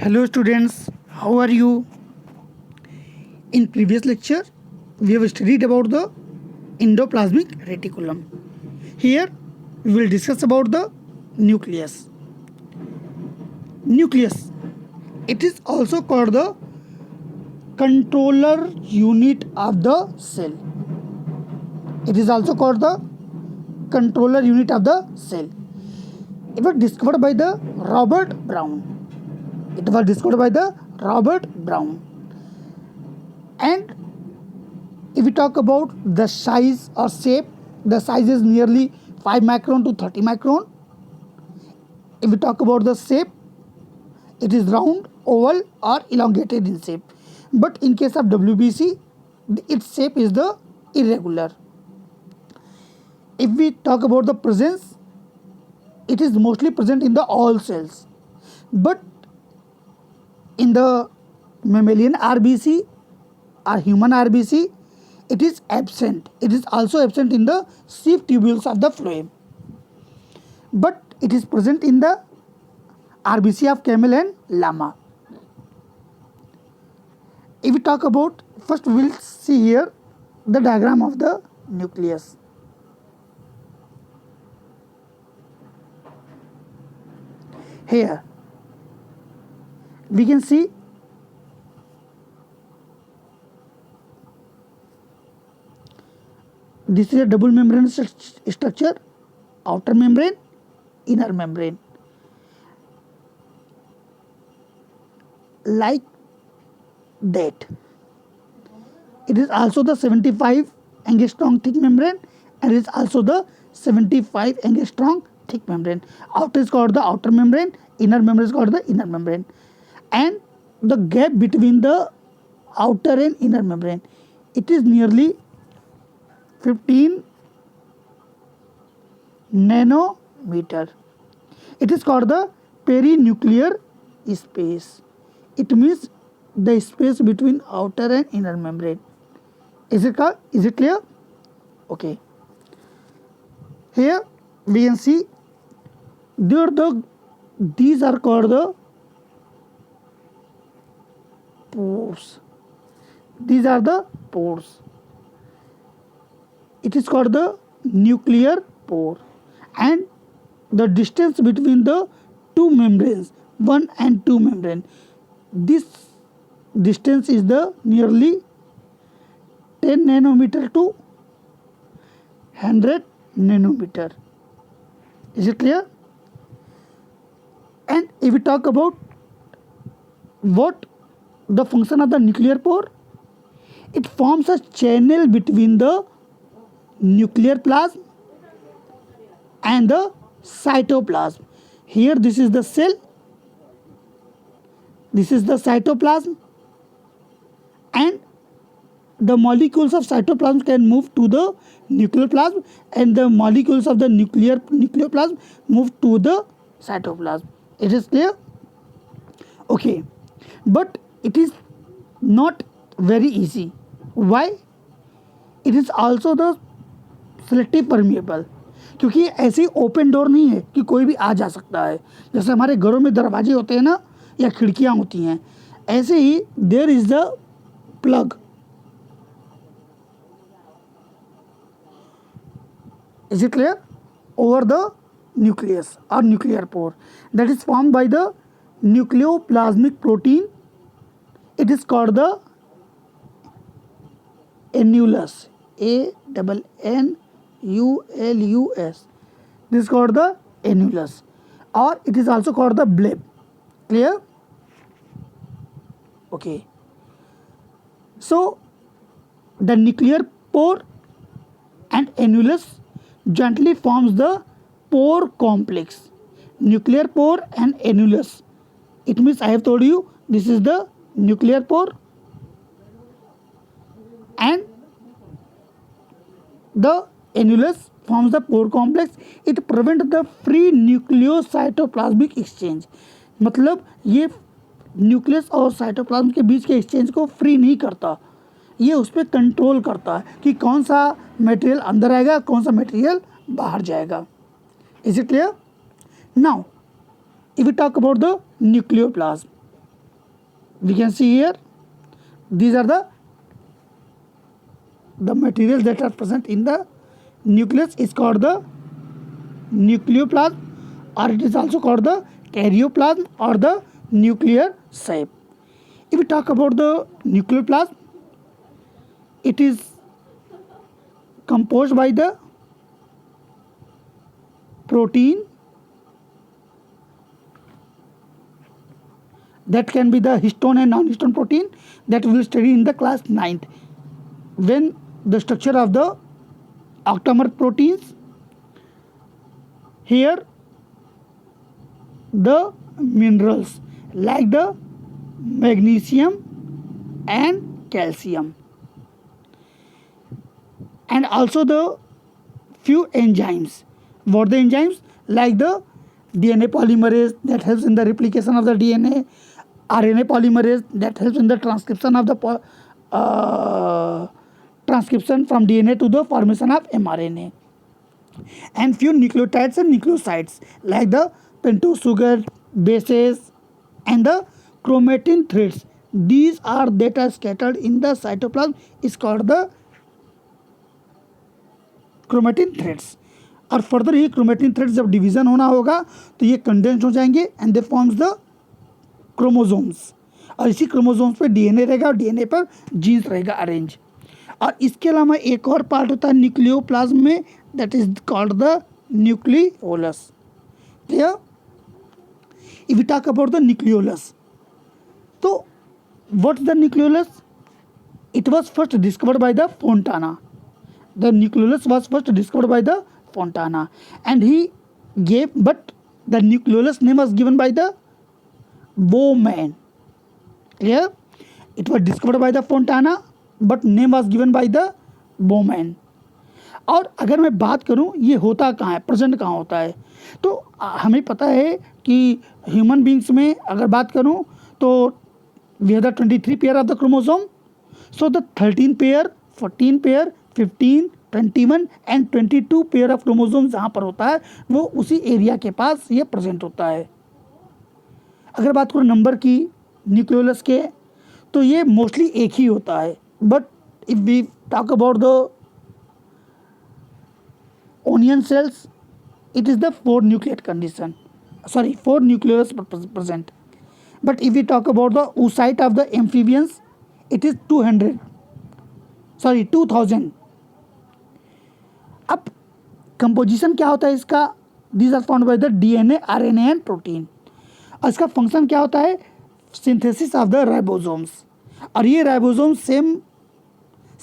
Hello students, how are you? In previous lecture, we have studied about the endoplasmic reticulum. Here, we will discuss about the nucleus. Nucleus. It is also called the controller unit of the cell. It is also called the controller unit of the cell. It was discovered by the Robert Brown. It was discovered by the Robert Brown. And if we talk about the size or shape, the size is nearly 5 micron to 30 micron. If we talk about the shape, it is round, oval or elongated in shape. But in case of WBC, its shape is the irregular. If we talk about the presence, it is mostly present in the all cells. But in the mammalian RBC or human RBC, it is absent. It is also absent in the sieve tubules of the phloem. But it is present in the RBC of camel and llama. If we talk about, first we will see here the diagram of the nucleus. Here we can see this is a double membrane structure, outer membrane, inner membrane. Like that. It is also the 75 angstrom thick membrane and it is also the 75 angstrom thick membrane. Outer is called the outer membrane, inner membrane is called the inner membrane. And the gap between the outer and inner membrane, it is nearly 15 nanometer. It is called the perinuclear space. It means the space between outer and inner membrane. Is it clear? Okay. Here we can see these are called the pores. These are the pores. It is called the nuclear pore, and the distance between the two membranes, 1 and 2 membrane, this distance is the nearly 10 nanometer to 100 nanometer. Is it clear? And if we talk about what the function of the nuclear pore, it forms a channel between the nuclear plasm and the cytoplasm. Here this is the cell, this is the cytoplasm, and the molecules of cytoplasm can move to the nuclear plasm and the molecules of the nucleoplasm move to the cytoplasm. It is clear? Okay. But it is not very easy. Why? It is also the selective permeable. क्योंकि ऐसे ही open door नहीं है कि कोई भी आ जा सकता है. जैसे हमारे घरों में दरवाजे होते हैं ना, या खिड़कियां होती हैं, ऐसे ही there is the plug. Is it clear? Over the nucleus or nuclear pore that is formed by the nucleoplasmic protein. It is called the annulus. ANNULUS. This is called the annulus, or it is also called the bleb. Clear? Okay. So the nuclear pore and annulus jointly forms the pore complex. Nuclear pore and annulus. It means I have told you this is the nuclear pore and the annulus forms the pore complex. It prevents the free nucleocytoplasmic exchange. मतलब ये nucleus और cytoplasm के बीच के exchange को free नहीं करता, ये उस पर कंट्रोल करता है कि कौन सा मटेरियल अंदर आएगा, कौन सा मटेरियल बाहर जाएगा. Is it clear? Now if we talk about the nucleoplasm, we can see here, these are the materials that are present in the nucleus is called the nucleoplasm, or it is also called the karyoplasm or the nuclear sac. If we talk about the nucleoplasm, it is composed by the protein that can be the histone and non-histone protein that we will study in the class 9th, when the structure of the octamer proteins. Here the minerals like the magnesium and calcium, and also the few enzymes. What the enzymes? Like the DNA polymerase that helps in the replication of the DNA, RNA polymerase that helps in the transcription of the transcription from DNA to the formation of mRNA, and few nucleotides and nucleosides like the pentose sugar, bases, and the chromatin threads. These are that are scattered in the cytoplasm is called the chromatin threads. और further ये chromatin threads जब division होना होगा तो ये condense हो जाएंगे and they forms the chromosomes, और इसी क्रोमोसोम्स पे डीएनए रहेगा और डीएनए पर जीन्स रहेगा अरेंज. और इसके अलावा एक और पार्ट होता है न्यूक्लियोप्लाज्म में, that is called the nucleolus. Clear? If we talk about the nucleolus, तो what is the nucleolus? It was first discovered by the Fontana. The nucleolus was first discovered by the Fontana, and he gave, but the nucleolus name was given by the Bowman. Clear? It was discovered by the Fontana, but name was given by the Bowman. और अगर मैं बात करूं ये होता कहाँ है, present कहाँ होता है, तो हमें पता है कि ह्यूमन बींग्स में अगर बात करूं तो we have the 23 pair of the chromosome. So the 13 pair, 14 pair, 15, 21 and 22 pair of chromosome जहाँ पर होता है वो उसी एरिया के पास ये प्रेजेंट होता है. अगर बात करो नंबर की न्यूक्लियोलस के, तो ये मोस्टली एक ही होता है, but if we talk about the onion cells, it is the 4 nucleate condition, 4 nucleolus present. But if we talk about the oocyte of the amphibians, it is 2000. अब कंपोजिशन क्या होता है इसका? These are found by the DNA, RNA and protein. और इसका function क्या होता है? Synthesis of the ribosomes. और ये राइबोसोम सेम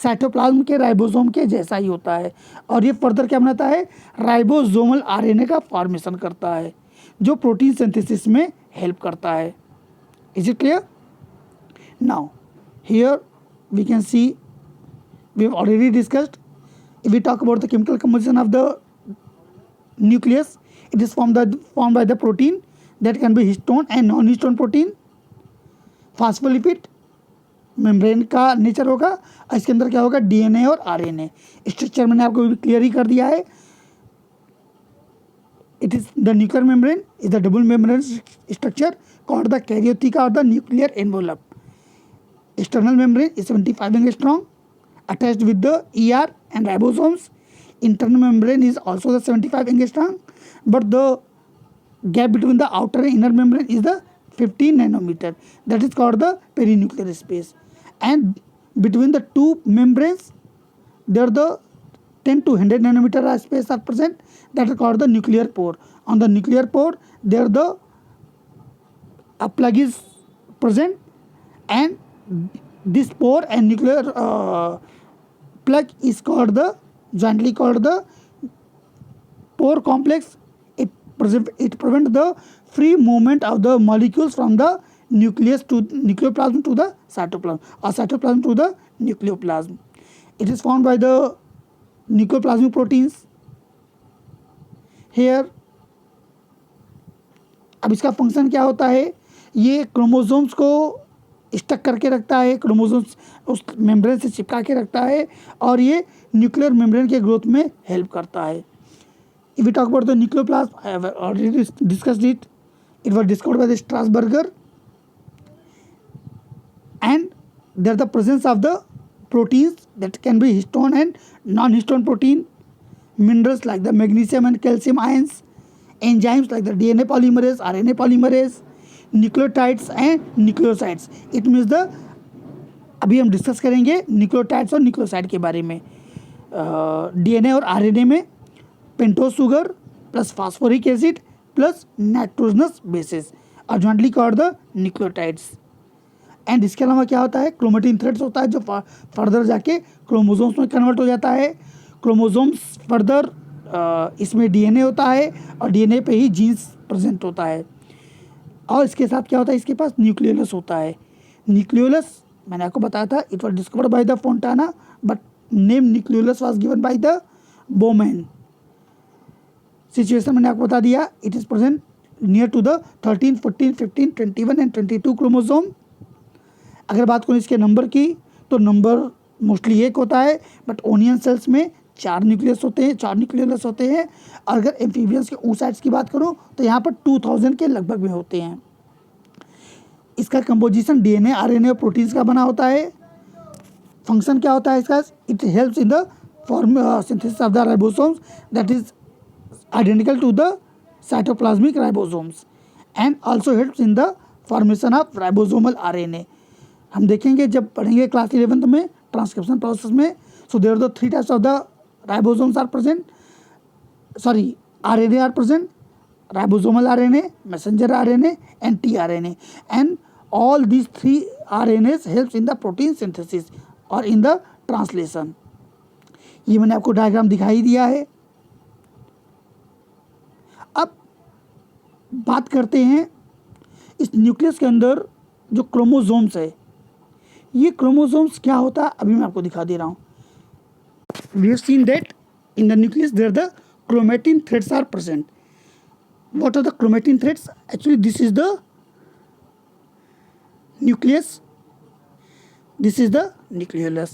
साइटोप्लाज्म के राइबोसोम के जैसा ही होता है, और ये फर्दर क्या बनाता है? राइबोसोमल आरएनए का फॉर्मेशन करता है जो प्रोटीन सिंथेसिस में हेल्प करता है. Is it clear? Now here we can see we have already discussed. If we talk about the chemical composition of the nucleus, it is formed by the protein that can be histone and non-histone protein. Phospholipid membrane का nature होगा, इसके अंदर क्या होगा? DNA और RNA. Structure मैंने आपको clear ही कर दिया है. It is the nuclear membrane is the double membrane structure called the karyotheca और the nuclear envelope. External membrane is 75 angstrom attached with the ER and ribosomes. Internal membrane is also the 75 angstrom, but the gap between the outer and inner membrane is the 15 nanometer. That is called the perinuclear space. And between the two membranes, there the 10 to 100 nanometer space are present. That is called the nuclear pore. On the nuclear pore, there the plug is present, and this pore and nuclear plug is called the jointly called the pore complex. It prevents the free movement of the molecules from the nucleus to nucleoplasm to the cytoplasm, or cytoplasm to the nucleoplasm. It is formed by the nucleoplasmic proteins. Here अब इसका function क्या होता है? ये chromosomes को stuck करके रखता है, क्रोमोसोम्स उस मेम्ब्रेन से चिपका के रखता है, और ये न्यूक्लियर मेम्ब्रेन के ग्रोथ में हेल्प करता है. If we talk about the nucleoplasm, I have already discussed it. It was discovered by the Strasburger. and there the presence of the proteins that can be histone and non-histone protein, minerals like the magnesium and calcium ions, enzymes like the DNA polymerase, RNA polymerase, nucleotides and nucleosides. It means the अभी हम discuss करेंगे nucleotides और nucleoside के बारे में. DNA और RNA में pentose sugar plus phosphoric acid plus nitrogenous bases are jointly called the nucleotides. And इसके अलावा क्या होता है, क्रोमेटिन थ्रेड्स होता है जो फर्दर जाके क्रोमोजोम्स में कन्वर्ट हो जाता है. क्रोमोजोम्स फर्दर इसमें डीएनए होता है और डीएनए पे ही जीन्स प्रेजेंट होता है. और इसके साथ क्या होता है, इसके पास न्यूक्लियोलस होता है. न्यूक्लियोलस मैंने आपको बताया था it was discovered by the Fontana but name nucleolus was given by the Bowman. Situation मैंने आपको बता दिया, it is present near to the 13, 14, 15, 21 and 22 chromosome. अगर बात करूँ इसके नंबर की तो नंबर मोस्टली एक होता है बट ओनियन सेल्स में 4 न्यूक्लियस होते हैं, 4 न्यूक्लियोलस होते हैं. और अगर एम्फीबियंस के oocytes की बात करूँ तो यहाँ पर 2000 के लगभग में होते हैं. इसका कंपोजिशन डीएनए, आरएनए और प्रोटीन्स का बना होता है. फंक्शन क्या होता है इसका, it helps in the synthesis of the ribosomes that is identical to the cytoplasmic ribosomes and also helps in the formation of ribosomal RNA. हम देखेंगे जब पढ़ेंगे क्लास 11th में ट्रांसक्रिप्शन प्रोसेस में. So there are the 3 types of the ribosomes are present, sorry RNA are present, ribosomal RNA, messenger RNA and tRNA, and all these 3 RNAs helps in the protein synthesis or in the translation. ये मैंने आपको diagram दिखाई दिया है. अब बात करते हैं इस न्यूक्लियस के अंदर जो क्रोमोसोम्स है, ये क्रोमोसोम्स क्या होता है अभी मैं आपको दिखा दे रहा हूँ. We have seen that in the nucleus there the chromatin threads are present. What are the chromatin threads? Actually, this is the nucleus. This is the nucleolus,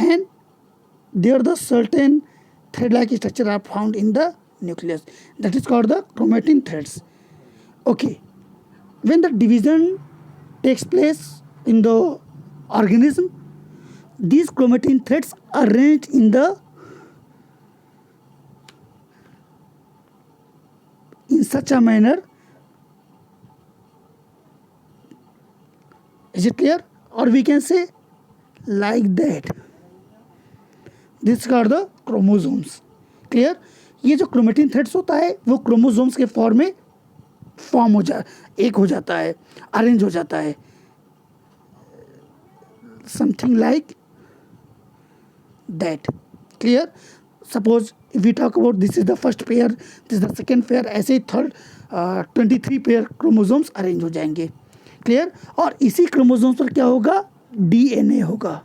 and there the certain thread-like structure are found in the nucleus. That is called the chromatin threads. Okay, when the division takes place in the organism, these chromatin threads are arranged in such a manner. Is it clear? Or we can say like that. This is called the chromosomes. Clear? ये जो chromatin threads होता है वो chromosomes के form में एक हो जाता है, अरेंज हो जाता है. Something like that. Clear? Suppose if we talk about this is the first pair, this is the second pair, ऐसे ही थर्ड 23 पेयर क्रोमोसोम्स अरेंज हो जाएंगे. क्लियर? और इसी क्रोमोसोम्स पर क्या होगा, डीएनए होगा.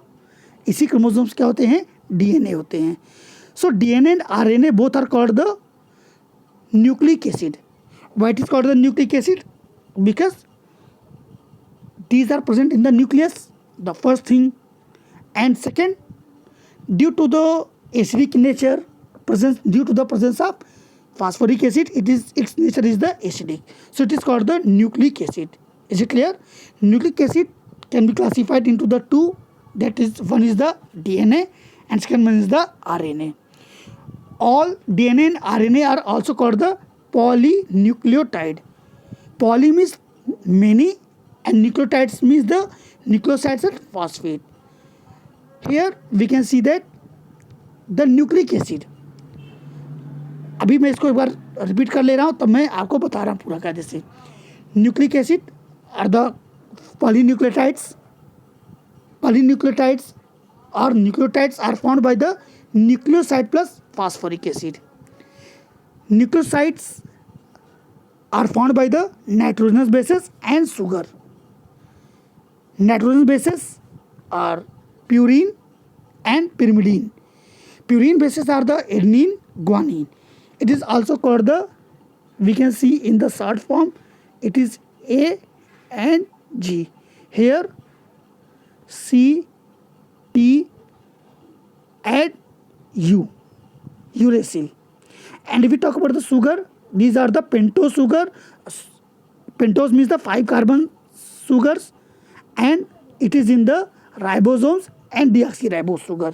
इसी क्रोमोसोम्स क्या होते हैं, डीएनए होते हैं. So DNA and RNA both are called the nucleic acid. Why it is called the nucleic acid? Because these are present in the nucleus, the first thing, and second, due to the acidic nature, due to the presence of phosphoric acid, its nature is the acidic, so it is called the nucleic acid. Is it clear? Nucleic acid can be classified into the two, that is, one is the DNA and second one is the RNA. All DNA and RNA are also called the polynucleotide. Poly means many and nucleotides means the nucleosides and phosphate. Here we can see that the nucleic acid, अभी मैं इसको एक बार repeat कर ले रहा हूँ, तब मैं आपको बता रहा हूँ पूरा कायदे से. Nucleic acid are the polynucleotides. Polynucleotides or nucleotides are formed by the nucleoside plus phosphoric acid. Nucleosides are formed by the nitrogenous bases and sugar. Nitrogenous bases are purine and pyrimidine. Purine bases are the adenine, guanine. It is also called the, we can see in the short form, it is A and G. Here C, T and U, uracil. And if we talk about the sugar, these are the pentose sugar. Pentose means the 5 carbon sugars, and it is in the ribosomes and deoxyribose sugar.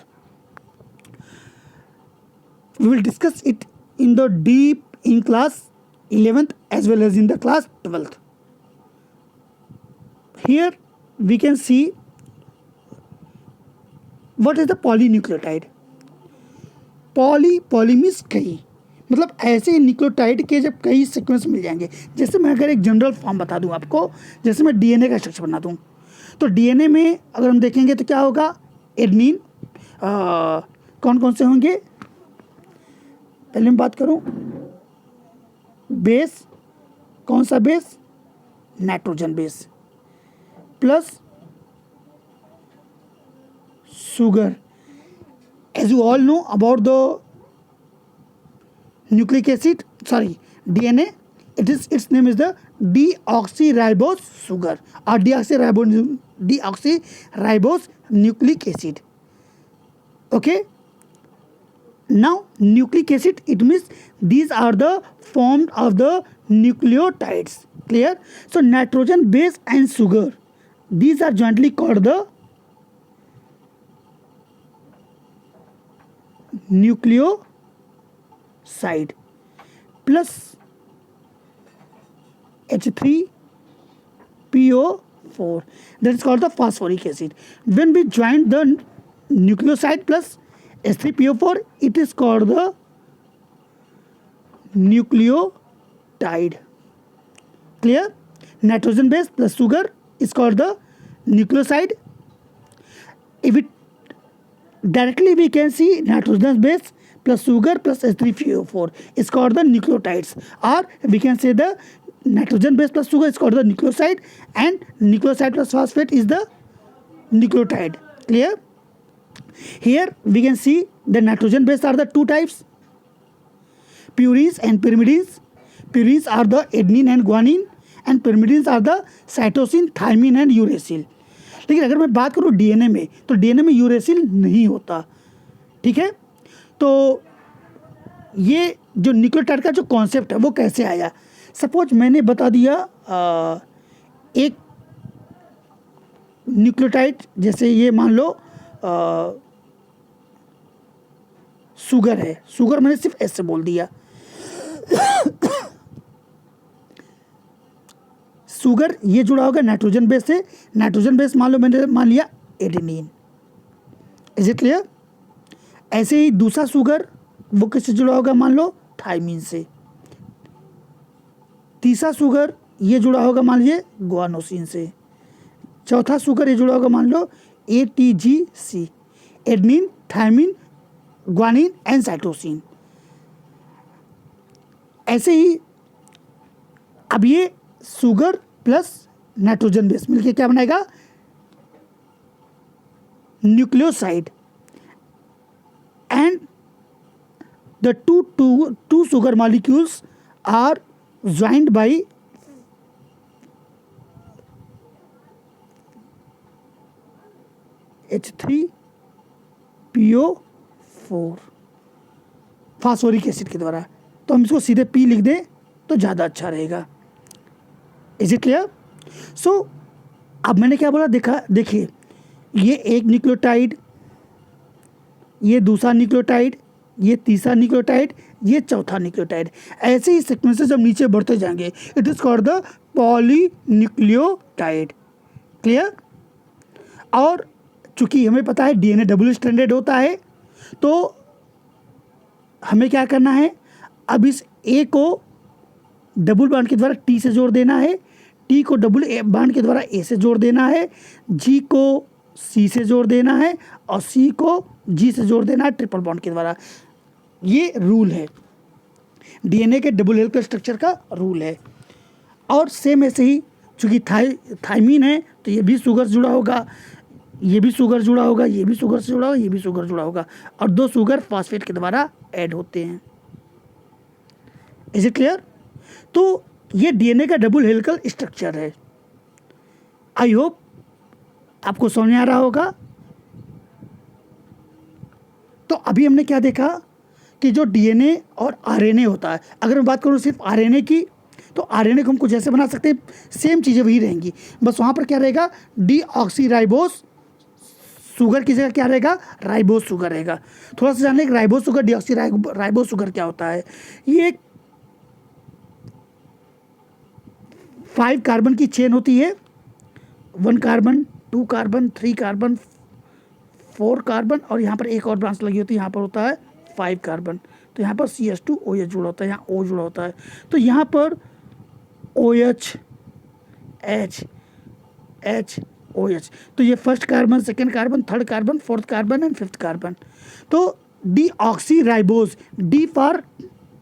We will discuss it in the deep in class 11th as well as in the class 12th. Here we can see what is the polynucleotide. Poly means कई, मतलब ऐसे nucleotide के जब कई sequence मिल जाएंगे, जैसे मैं अगर एक जनरल फॉर्म बता दूं आपको, जैसे मैं डीएनए का स्ट्रक्चर बना दूं, तो डीएनए में अगर हम देखेंगे तो क्या होगा, एडेनिन, कौन कौन से होंगे, पहले मैं बात करूं, बेस, कौन सा base, nitrogen base, plus sugar. As you all know about the nucleic acid, DNA, its name is the deoxyribose sugar or deoxyribose nucleic acid. Okay. Now nucleic acid, it means these are the formed of the nucleotides. Clear? So nitrogen base and sugar, these are jointly called the nucleoside, plus H3PO4, that is called the phosphoric acid. When we join the nucleoside plus H3PO4, it is called the nucleotide. Clear? Nitrogen base plus sugar is called the nucleoside. If it directly we can see nitrogen base plus sugar plus H3PO4 is called the nucleotides, or we can say the nitrogen base plus sugar is called the nucleoside and nucleoside plus phosphate is the nucleotide. Clear? Here we can see the nitrogen base are the two types, purines and pyrimidines. Purines are the adenine and guanine and pyrimidines are the cytosine, thymine and uracil. लेकिन अगर मैं बात करूँ DNA में, तो DNA में uracil नहीं होता. ठीक है, तो ये जो न्यूक्लियोटाइड का जो कॉन्सेप्ट है वो कैसे आया. सपोज मैंने बता दिया एक न्यूक्लियोटाइड, जैसे ये मान लो शुगर है, शुगर मैंने सिर्फ एस से बोल दिया. शुगर ये जुड़ा होगा नाइट्रोजन बेस से, नाइट्रोजन बेस मान लो मैंने मान लिया एडेनिन. Is it clear? ऐसे ही दूसरा शुगर वो किससे जुड़ा होगा, मान लो थायमिन से. तीसरा शुगर ये जुड़ा होगा मान लीजिए गुआनोसिन से. चौथा शुगर ये जुड़ा होगा मान लो ATGC, adenine, thymine, guanine and cytosine. ऐसे ही अब ये शुगर प्लस नाइट्रोजन बेस मिलके क्या बनाएगा, nucleoside. And the two sugar molecules are joined by H3PO4 phosphoric acid के द्वारा. तो हम इसको सीधे P लिख दें तो ज़्यादा अच्छा रहेगा. Is it clear? सो अब मैंने क्या बोला, देखिए ये एक न्यूक्लियोटाइड, ये दूसरा न्यूक्लियोटाइड, ये तीसरा न्यूक्लियोटाइड, ये चौथा न्यूक्लियोटाइड. ऐसे ही सीक्वेंसेस जब नीचे बढ़ते जाएंगे, it is called the polynucleotide. Clear? और चूंकि हमें पता है डीएनए डबल स्ट्रैंडेड होता है, तो हमें क्या करना है, अब इस ए को डबल बॉन्ड के द्वारा टी से जोड़ देना है, टी को डबल बॉन्ड के द्वारा ए से जोड़ देना है, जी को सी से जोड़ देना है और सी को जी से जोड़ देना है ट्रिपल बॉन्ड के द्वारा. ये रूल है, डीएनए के डबल हेलिकल स्ट्रक्चर का रूल है. और सेम ऐसे ही चूँकि थायमिन है तो ये भी शुगर से जुड़ा होगा, ये भी शुगर जुड़ा होगा, ये भी शुगर से जुड़ा होगा, ये भी शुगर जुड़ा होगा, और दो शुगर फॉस्फेट के द्वारा ऐड होते हैं. Is it clear? तो ये डीएनए का डबल हेलिकल स्ट्रक्चर है. आई होप आपको समझ में आ रहा होगा. तो अभी हमने क्या देखा कि जो डीएनए और आरएनए होता है, अगर मैं बात करूँ सिर्फ आरएनए की, तो आरएनए को हम कुछ ऐसे बना सकते हैं, सेम चीज़ें वही रहेंगी, बस वहाँ पर क्या रहेगा, डीऑक्सीराइबोस शुगर की जगह क्या रहेगा, राइबोस शुगर रहेगा। थोड़ा सा जान लें राइबोस शुगर डीऑक्सीराइबोस शुगर क्या होता है। ये 5 कार्बन की चेन होती है, 1 कार्बन, 2 कार्बन, 3 कार्बन, 4 कार्बन, और यहाँ पर एक और ब्रांच लगी होती है, यहाँ पर होता है 5 कार्बन। तो यहाँ पर CH2OH जुड़ा होता है, यहाँ O जुड़ा होता है। तो यहाँ पर OH, H, OH, तो ये first carbon, second carbon, third carbon, fourth carbon and fifth carbon. तो deoxyribose, de for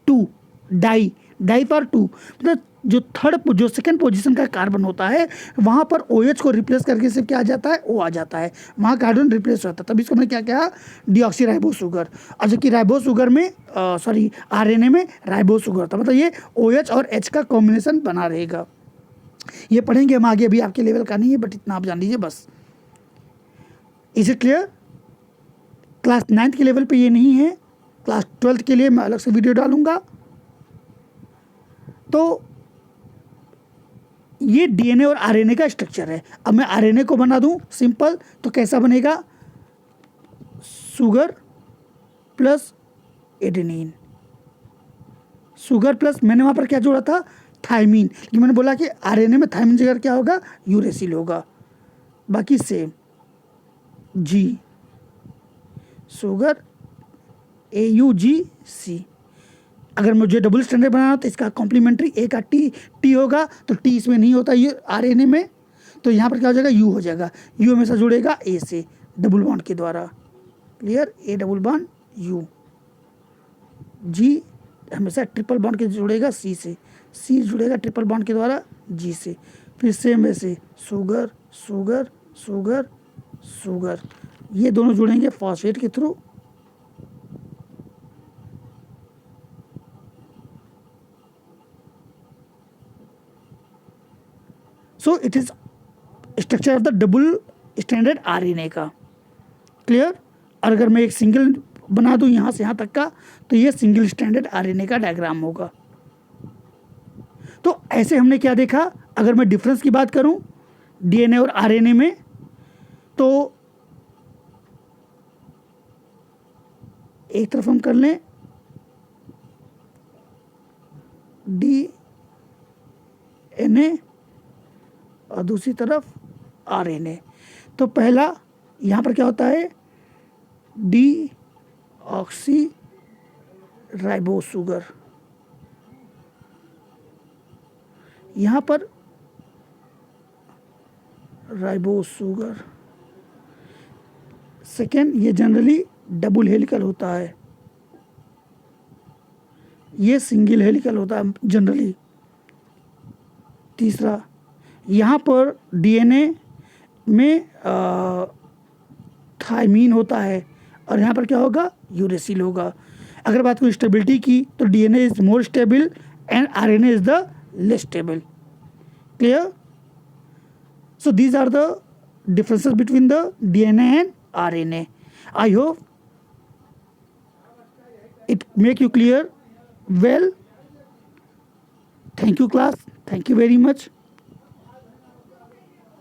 2, di for 2, मतलब जो सेकंड पोजीशन का कार्बन होता है वहाँ पर OH को रिप्लेस करके सिर्फ क्या आ जाता है, O आ जाता है, वहाँ कार्बन रिप्लेस होता है, तभी इसको मैंने क्या कहा, डीऑक्सीराइबोस शुगर। और जबकि राइबोस शुगर में आरएनए में राइबोस शुगर होता है, मतलब ये OH और H का कॉम्बिनेशन बना रहेगा। ये पढ़ेंगे हम आगे, अभी आपके लेवल का नहीं है, बट इतना आप जान लीजिए बस। Is it clear? Class 9th के लेवल पे ये नहीं है, क्लास 12th के लिए मैं अलग से वीडियो डालूंगा। तो ये डीएनए और आरएनए का स्ट्रक्चर है। अब मैं आरएनए को बना दूं सिंपल, तो कैसा बनेगा, sugar plus adenine, sugar plus, मैंने वहाँ पर क्या जोड़ा था, थायमीन, लेकिन मैंने बोला कि आरएनए में थायमीन जगह क्या होगा, यूरेसिल होगा, बाकी सेम, जी, शुगर AUGC। अगर मुझे डबल स्टैंडर्ड बनाना तो इसका कॉम्प्लीमेंट्री ए का टी होगा, तो टी इसमें नहीं होता ये आरएनए में, तो यहाँ पर क्या हो जाएगा, यू हो जाएगा, यू हमेशा जुड़ेगा ए से डबल बॉन्ड के द्वारा, clear, a double bond you, जी हमेशा ट्रिपल बॉन्ड के जुड़ेगा सी से, सी जुड़ेगा ट्रिपल बॉन्ड के द्वारा जी से, फिर सेम वैसे शुगर शुगर शुगर शुगर, ये दोनों जुड़ेंगे फॉस्फेट के through, so it is structure of the double standard RNA का, क्लियर। और अगर मैं एक सिंगल बना दूं यहाँ से यहाँ तक का, तो ये सिंगल स्टैंडर्ड आरएनए का डायग्राम होगा। तो ऐसे हमने क्या देखा, अगर मैं डिफरेंस की बात करूं डीएनए और आरएनए में, तो एक तरफ हम कर लें डीएनए और दूसरी तरफ आरएनए। तो पहला यहाँ पर क्या होता है, डीऑक्सीराइबोस शुगर, यहाँ पर राइबोस शुगर, सेकेंड ये जनरली डबल हेलिकल होता है, ये सिंगल हेलिकल होता है जनरली। तीसरा यहाँ पर डीएनए में थायमीन होता है, और यहाँ पर क्या होगा, यूरेसिल होगा। अगर बात करूँ स्टेबिलिटी की, तो DNA is more stable and RNA is the less stable, clear. So these are the differences between the DNA and RNA. I hope it make you clear well. Thank you class. Thank you very much.